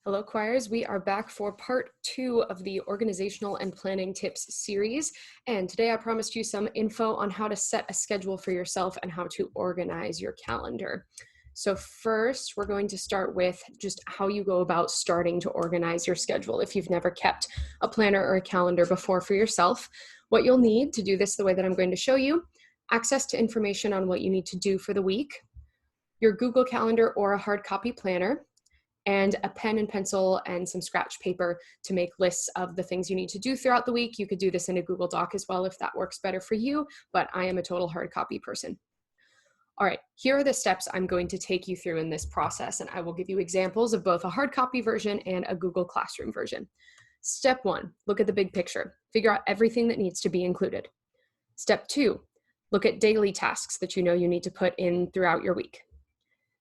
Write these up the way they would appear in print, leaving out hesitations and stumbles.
Hello, choirs. We are back for part 2 of the organizational and planning tips series. And today I promised you some info on how to set a schedule for yourself and how to organize your calendar. So first, we're going to start with just how you go about starting to organize your schedule. If you've never kept a planner or a calendar before for yourself, what you'll need to do this the way that I'm going to show you: access to information on what you need to do for the week, your Google Calendar or a hard copy planner, and a pen and pencil and some scratch paper to make lists of the things you need to do throughout the week. You could do this in a Google Doc as well if that works better for you, but I am a total hard copy person. All right, here are the steps I'm going to take you through in this process, and I will give you examples of both a hard copy version and a Google Classroom version. Step 1, look at the big picture. Figure out everything that needs to be included. Step 2, look at daily tasks that you know you need to put in throughout your week.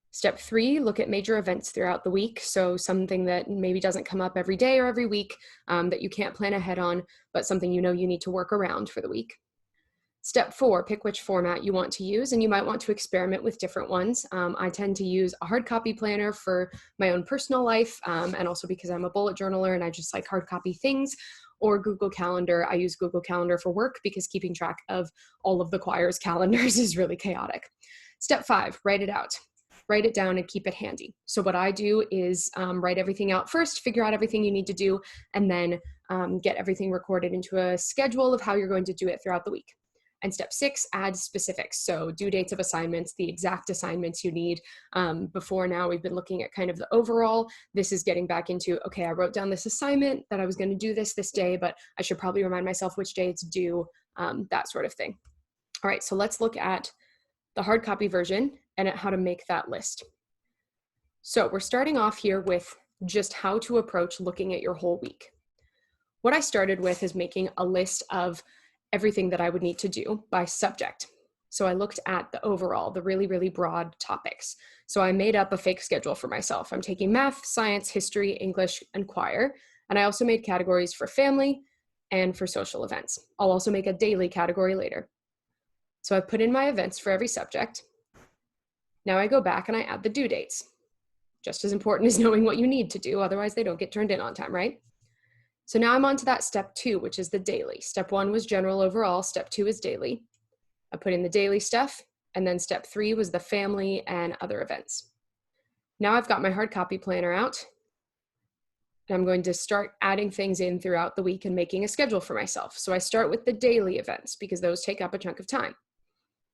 Step 3, look at major events throughout the week. So something that maybe doesn't come up every day or every week that you can't plan ahead on, but something you know you need to work around for the week. Step 4, pick which format you want to use, and you might want to experiment with different ones. I tend to use a hard copy planner for my own personal life, and also because I'm a bullet journaler and I just like hard copy things. Or Google Calendar. I use Google Calendar for work because keeping track of all of the choir's calendars is really chaotic. Step 5, write it out. Write it down and keep it handy. So what I do is write everything out first, figure out everything you need to do, and then get everything recorded into a schedule of how you're going to do it throughout the week. And step 6, add specifics. So due dates of assignments, the exact assignments you need. Before now, we've been looking at kind of the overall. This is getting back into, okay, I wrote down this assignment that I was going to do this day, but I should probably remind myself which day it's due, that sort of thing. All right, so let's look at the hard copy version and at how to make that list. So we're starting off here with just how to approach looking at your whole week. What I started with is making a list of everything that I would need to do by subject. So I looked at the overall, the really, really broad topics. So I made up a fake schedule for myself. I'm taking math, science, history, English, and choir. And I also made categories for family and for social events. I'll also make a daily category later. So I put in my events for every subject. Now I go back and I add the due dates. Just as important as knowing what you need to do, otherwise they don't get turned in on time, right? So now I'm on to that step 2, which is the daily. Step 1 was general overall, step 2 is daily. I put in the daily stuff, and then step 3 was the family and other events. Now I've got my hard copy planner out, and I'm going to start adding things in throughout the week and making a schedule for myself. So I start with the daily events because those take up a chunk of time.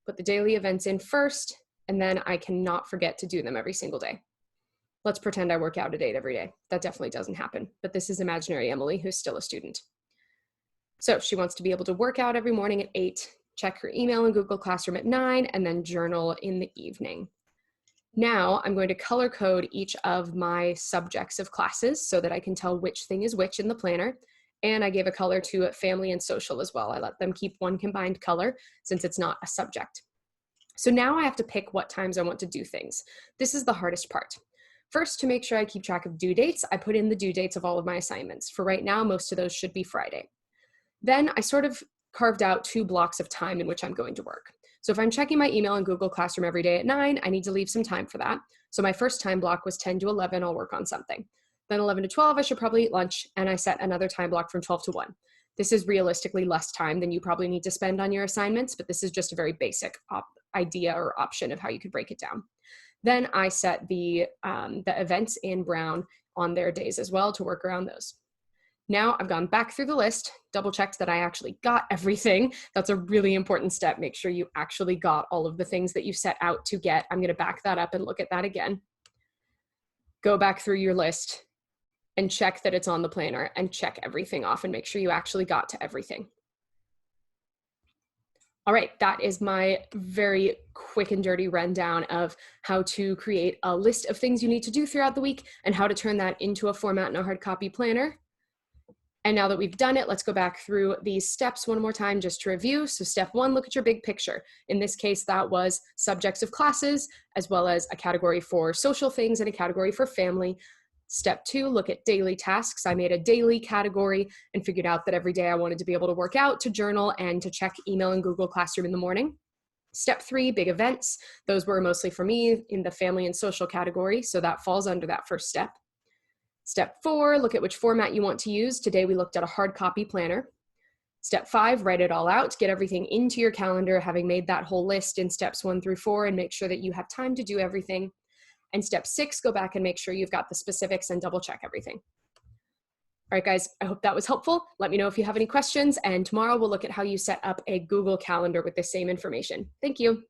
Put the daily events in first, and then I cannot forget to do them every single day. Let's pretend I work out a date every day. That definitely doesn't happen, but this is imaginary Emily, who's still a student. So she wants to be able to work out every morning at 8, check her email in Google Classroom at 9, and then journal in the evening. Now I'm going to color code each of my subjects of classes so that I can tell which thing is which in the planner. And I gave a color to family and social as well. I let them keep one combined color since it's not a subject. So now I have to pick what times I want to do things. This is the hardest part. First, to make sure I keep track of due dates, I put in the due dates of all of my assignments. For right now, most of those should be Friday. Then I sort of carved out 2 blocks of time in which I'm going to work. So if I'm checking my email in Google Classroom every day at 9, I need to leave some time for that. So my first time block was 10 to 11, I'll work on something. Then 11 to 12, I should probably eat lunch, and I set another time block from 12 to 1. This is realistically less time than you probably need to spend on your assignments, but this is just a very basic idea or option of how you could break it down. Then I set the events in brown on their days as well to work around those. Now I've gone back through the list, double checked that I actually got everything. That's a really important step. Make sure you actually got all of the things that you set out to get. I'm going to back that up and look at that again. Go back through your list and check that it's on the planner and check everything off and make sure you actually got to everything. All right, that is my very quick and dirty rundown of how to create a list of things you need to do throughout the week and how to turn that into a format in a hard copy planner. And now that we've done it, let's go back through these steps one more time just to review. So step 1, look at your big picture. In this case, that was subjects of classes, as well as a category for social things and a category for family. Step 2, look at daily tasks. I made a daily category and figured out that every day I wanted to be able to work out, to journal, and to check email in Google Classroom in the morning. Step 3, big events. Those were mostly for me in the family and social category, so that falls under that first step. Step 4, look at which format you want to use. Today we looked at a hard copy planner. Step 5, write it all out, get everything into your calendar, having made that whole list in steps 1 through 4, and make sure that you have time to do everything. And step 6, go back and make sure you've got the specifics and double check everything. All right, guys, I hope that was helpful. Let me know if you have any questions, and tomorrow we'll look at how you set up a Google Calendar with the same information. Thank you.